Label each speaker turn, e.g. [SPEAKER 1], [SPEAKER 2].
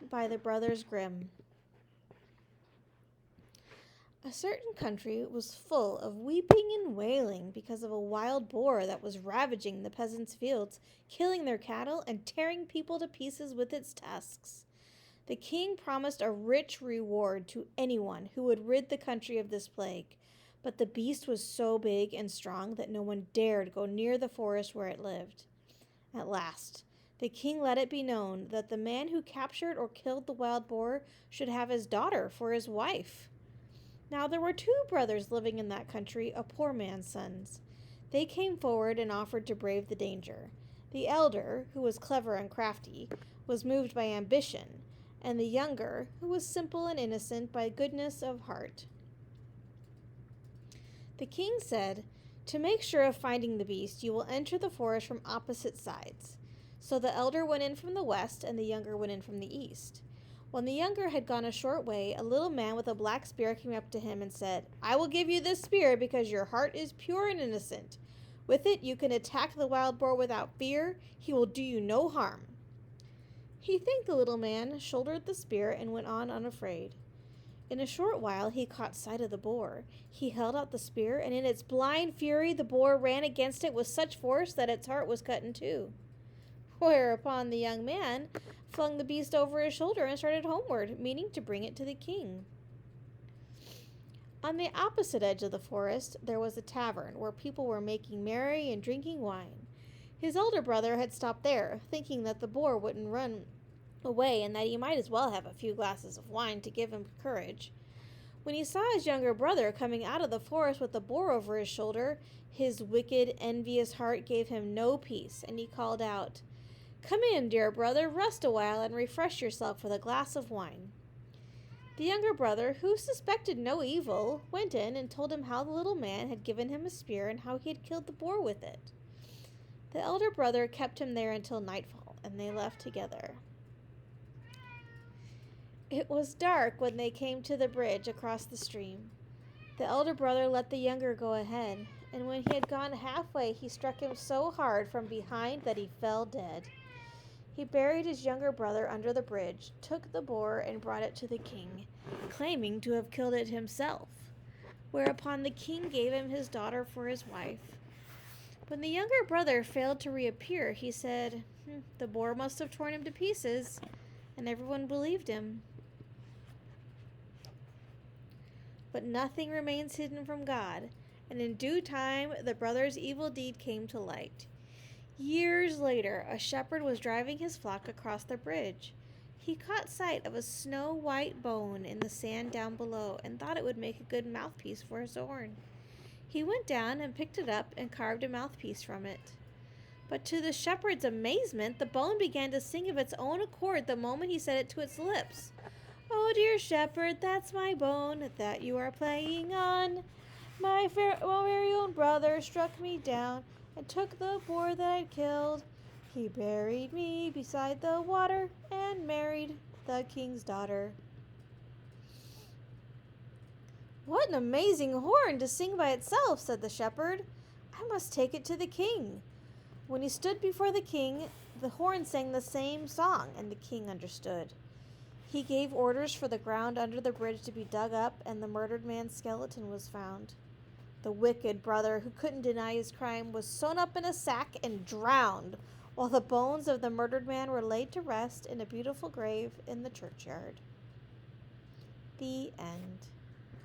[SPEAKER 1] by the Brothers Grimm. A certain country was full of weeping and wailing because of a wild boar that was ravaging the peasants' fields, killing their cattle, and tearing people to pieces with its tusks. The king promised a rich reward to anyone who would rid the country of this plague, but the beast was so big and strong that no one dared go near the forest where it lived. At last, the king let it be known that the man who captured or killed the wild boar should have his daughter for his wife. Now there were 2 brothers living in that country, a poor man's sons. They came forward and offered to brave the danger. The elder, who was clever and crafty, was moved by ambition, and the younger, who was simple and innocent, by goodness of heart. The king said, "To make sure of finding the beast, you will enter the forest from opposite sides." So the elder went in from the west, and the younger went in from the east. When the younger had gone a short way, a little man with a black spear came up to him and said, "I will give you this spear because your heart is pure and innocent. With it you can attack the wild boar without fear. He will do you no harm." He thanked the little man, shouldered the spear, and went on unafraid. In a short while he caught sight of the boar. He held out the spear, and in its blind fury the boar ran against it with such force that its heart was cut in 2. Whereupon the young man flung the beast over his shoulder and started homeward, meaning to bring it to the king. On the opposite edge of the forest there was a tavern where people were making merry and drinking wine. His older brother had stopped there, thinking that the boar wouldn't run away and that he might as well have a few glasses of wine to give him courage. When he saw his younger brother coming out of the forest with the boar over his shoulder, his wicked, envious heart gave him no peace, and he called out, "Come in, dear brother, rest a while and refresh yourself with a glass of wine." The younger brother, who suspected no evil, went in and told him how the little man had given him a spear and how he had killed the boar with it. The elder brother kept him there until nightfall, and they left together. It was dark when they came to the bridge across the stream. The elder brother let the younger go ahead, and when he had gone halfway, he struck him so hard from behind that he fell dead. He buried his younger brother under the bridge, took the boar, and brought it to the king, claiming to have killed it himself. Whereupon the king gave him his daughter for his wife. When the younger brother failed to reappear, he said, "The boar must have torn him to pieces," and everyone believed him. But nothing remains hidden from God, and in due time the brother's evil deed came to light. Years later, a shepherd was driving his flock across the bridge. He caught sight of a snow-white bone in the sand down below and thought it would make a good mouthpiece for his horn. He went down and picked it up and carved a mouthpiece from it. But to the shepherd's amazement, the bone began to sing of its own accord the moment he set it to its lips. "Oh, dear shepherd, that's my bone that you are playing on. My very own brother struck me down and took the boar that I'd killed. He buried me beside the water and married the king's daughter." "What an amazing horn to sing by itself," said the shepherd. "I must take it to the king." When he stood before the king, the horn sang the same song, and the king understood. He gave orders for the ground under the bridge to be dug up, and the murdered man's skeleton was found. The wicked brother, who couldn't deny his crime, was sewn up in a sack and drowned, while the bones of the murdered man were laid to rest in a beautiful grave in the churchyard. The end.